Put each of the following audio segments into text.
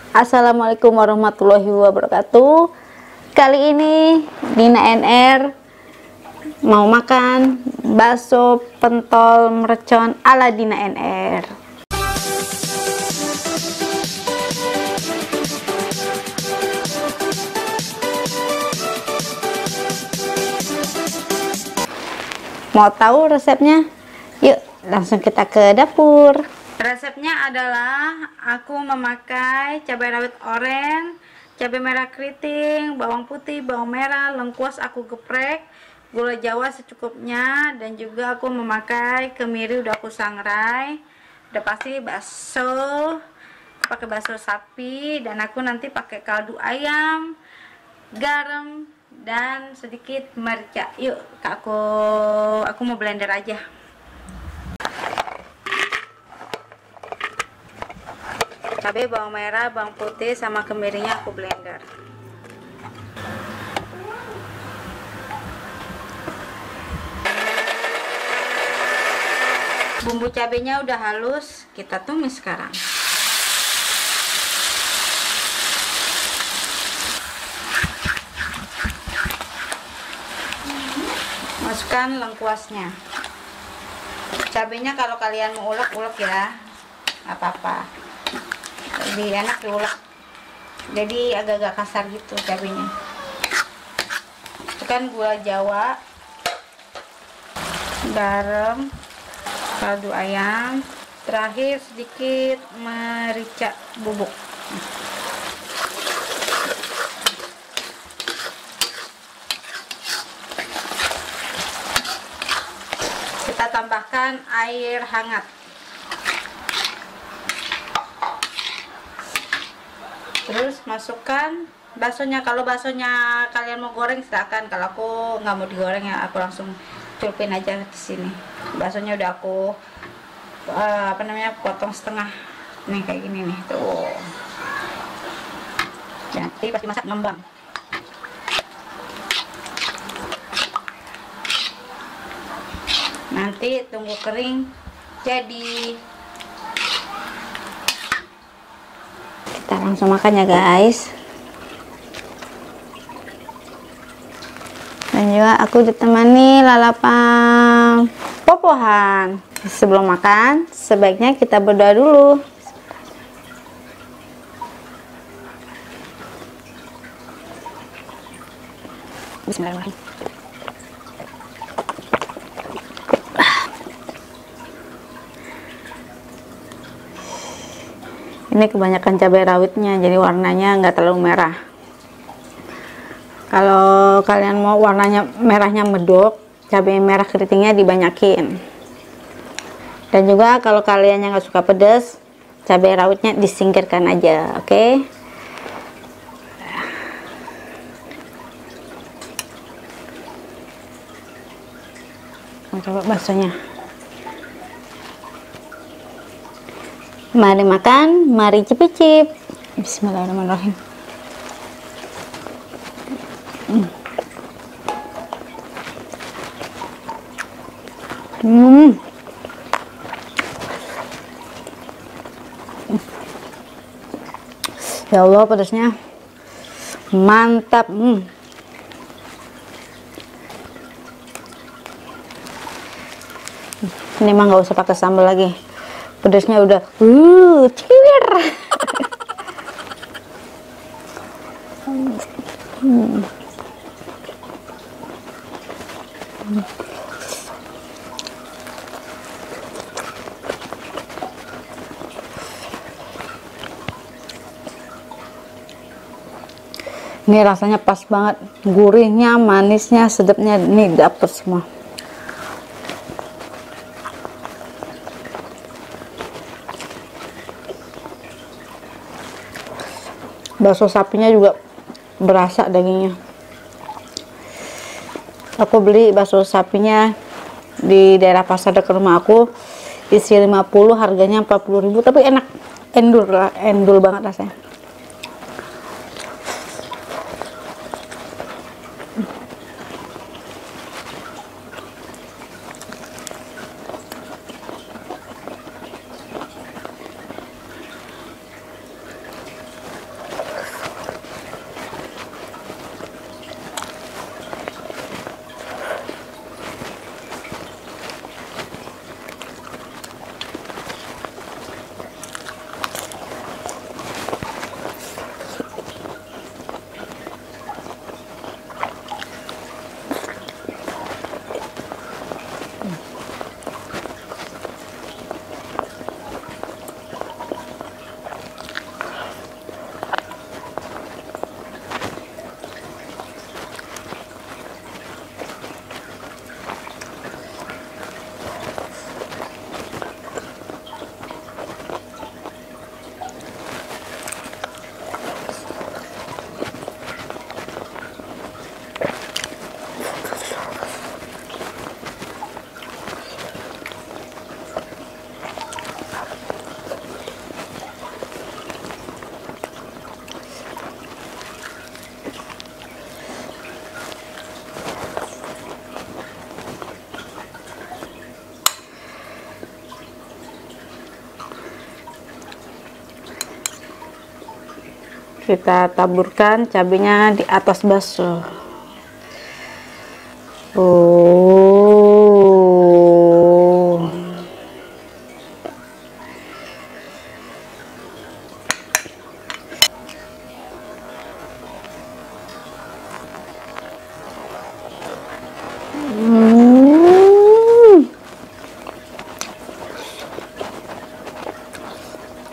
Assalamualaikum warahmatullahi wabarakatuh. Kali ini Dina NR mau makan bakso pentol mercon ala Dina NR. Mau tahu resepnya? Yuk langsung kita ke dapur. Resepnya adalah aku memakai cabai rawit oranye, cabai merah keriting, bawang putih, bawang merah, lengkuas aku geprek, gula jawa secukupnya, dan juga aku memakai kemiri udah aku sangrai. Udah pasti bakso, pakai bakso sapi, dan aku nanti pakai kaldu ayam, garam, dan sedikit merica. Yuk aku mau blender aja. Cabai, bawang merah, bawang putih, sama kemirinya aku blender. Bumbu cabenya udah halus, kita tumis sekarang. Masukkan lengkuasnya. Cabenya kalau kalian mau ulek-ulek ya, apa-apa. Lebih enak diulek, jadi agak-agak kasar gitu cabenya. Masukkan gula jawa, garam, kaldu ayam, terakhir sedikit merica bubuk. Kita tambahkan air hangat. Terus masukkan baksonya. Kalau baksonya kalian mau goreng silakan. Kalau aku nggak mau digoreng ya, aku langsung celupin aja di sini. Baksonya udah aku potong setengah. Nih kayak gini nih tuh. Nanti pas dimasak ngembang. Nanti tunggu kering jadi. Kita langsung makan ya guys. Dan juga aku ditemani lalapan popohan. Sebelum makan sebaiknya kita berdoa dulu. Bismillahirrahmanirrahim. Ini kebanyakan cabai rawitnya, jadi warnanya nggak terlalu merah. Kalau kalian mau warnanya merahnya medok, cabai merah keritingnya dibanyakin. Dan juga kalau kalian yang nggak suka pedas, cabai rawitnya disingkirkan aja, oke? Mau coba baksonya. Mari makan, mari cicip-cicip. Bismillahirrahmanirrahim. Ya Allah, pedasnya mantap. Ini mah nggak usah pakai sambal lagi. Pedasnya udah ciwir. Ini rasanya pas banget, gurihnya, manisnya, sedapnya ini dapet semua. Bakso sapinya juga berasa dagingnya. Aku beli bakso sapinya di daerah pasar dekat rumah aku, isi 50, harganya 40.000, tapi enak, endul banget rasanya. Kita taburkan cabenya di atas bakso. Oh,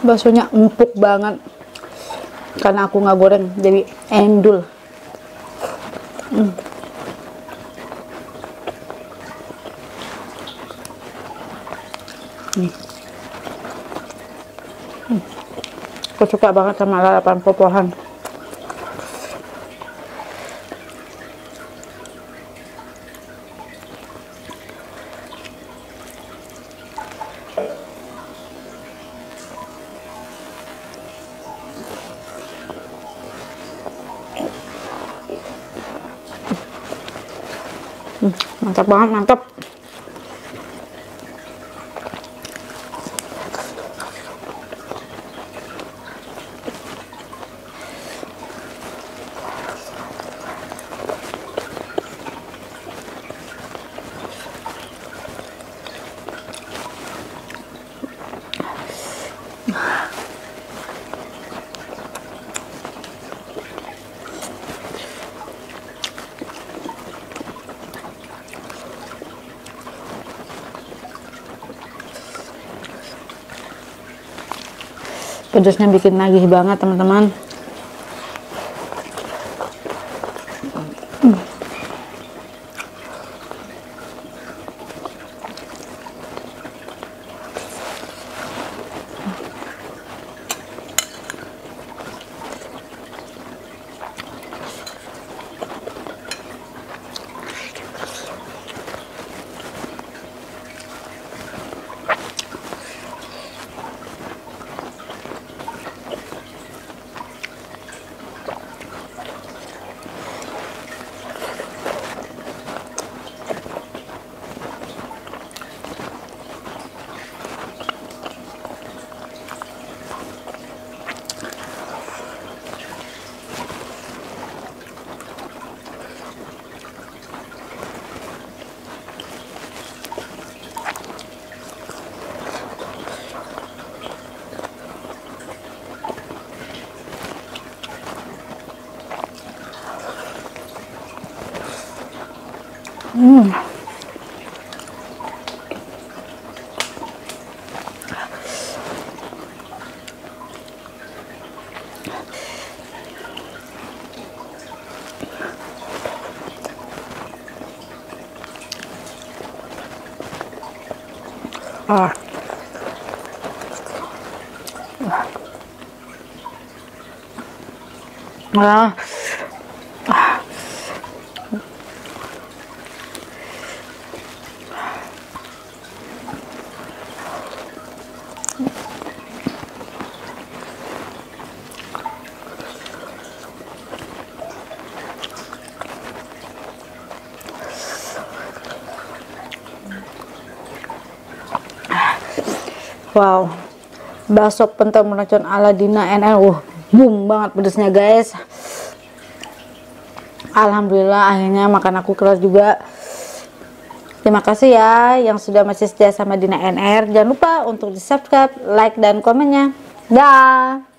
baksonya empuk banget karena aku nggak goreng, jadi endul. Aku suka banget sama lalapan popohan. Mantap banget, mantap. Pedasnya bikin nagih banget teman-teman. Ah. Ah. Wow, bakso pentol meracun ala Dina NR. Boom banget pedesnya guys. Alhamdulillah akhirnya makan aku kelar juga. Terima kasih ya yang sudah masih setia sama Dina NR. Jangan lupa untuk di subscribe, like, dan komennya. Dah.